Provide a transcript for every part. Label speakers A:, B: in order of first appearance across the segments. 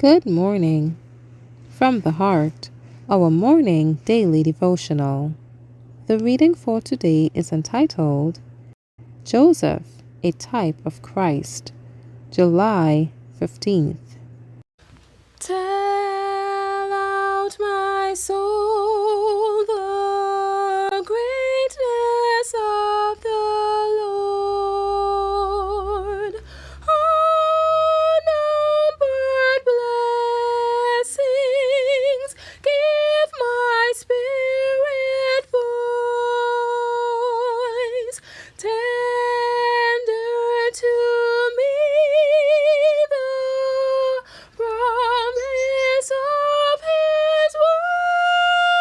A: Good morning. From the Heart, our morning daily devotional. The reading for today is entitled Joseph, a Type of Christ, July 15th.
B: Tell out, my soul, the greatness of the Lord. Unnumbered blessings give my spirit voice. Tender to me the promise of His word.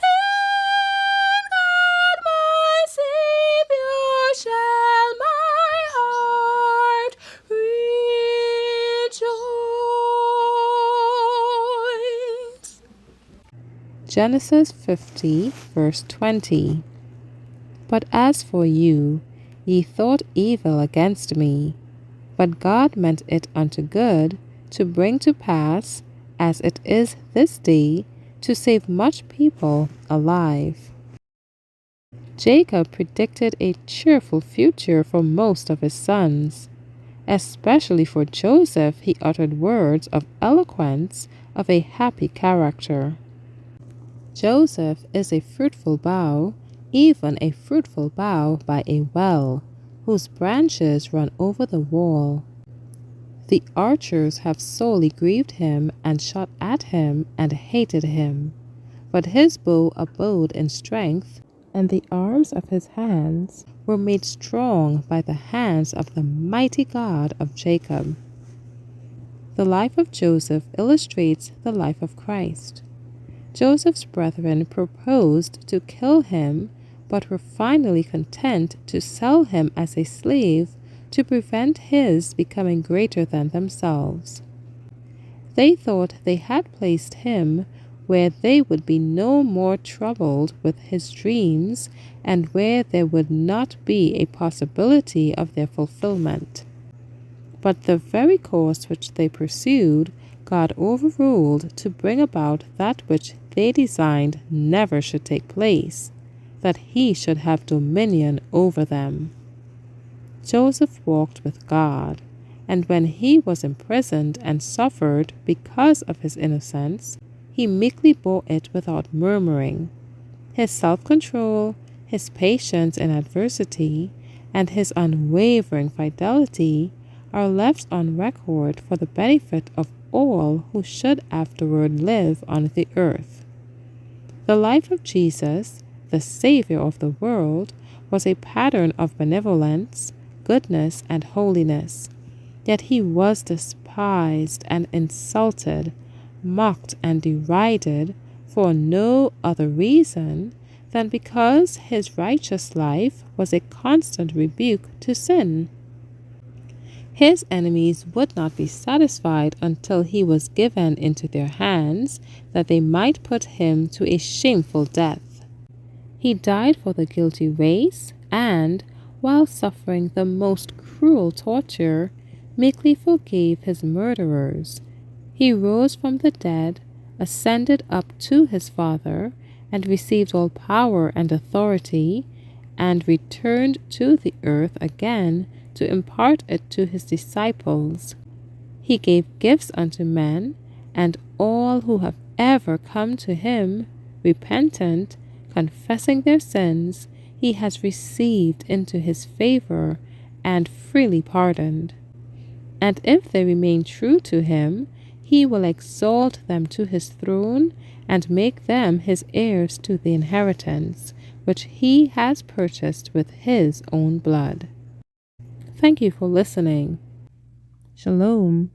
B: In God my Savior shall my heart rejoice.
A: Genesis 50, verse 20. But as for you, ye thought evil against me, but God meant it unto good, to bring to pass, as it is this day, to save much people alive. Jacob predicted a cheerful future for most of his sons. Especially for Joseph, he uttered words of eloquence of a happy character. Joseph is a fruitful bough, even a fruitful bough by a well, whose branches run over the wall. The archers have sorely grieved him, and shot at him, and hated him. But his bow abode in strength, and the arms of his hands were made strong by the hands of the mighty God of Jacob. The life of Joseph illustrates the life of Christ. Joseph's brethren proposed to kill him, but were finally content to sell him as a slave to prevent his becoming greater than themselves. They thought they had placed him where they would be no more troubled with his dreams and where there would not be a possibility of their fulfillment. But the very course which they pursued, God overruled to bring about that which they designed never should take place, that he should have dominion over them. Joseph walked with God, and when he was imprisoned and suffered because of his innocence, he meekly bore it without murmuring. His self-control, his patience in adversity, and his unwavering fidelity are left on record for the benefit of all who should afterward live on the earth. The life of Jesus, the Savior of the world, was a pattern of benevolence, goodness, and holiness. Yet he was despised and insulted, mocked and derided for no other reason than because his righteous life was a constant rebuke to sin. His enemies would not be satisfied until he was given into their hands, that they might put him to a shameful death. He died for the guilty race, and, while suffering the most cruel torture, meekly forgave his murderers. He rose from the dead, ascended up to his Father, and received all power and authority, and returned to the earth again to impart it to his disciples. He gave gifts unto men, and all who have ever come to him, repentant, confessing their sins, he has received into his favor and freely pardoned. And if they remain true to him, he will exalt them to his throne and make them his heirs to the inheritance, which he has purchased with his own blood. Thank you for listening. Shalom.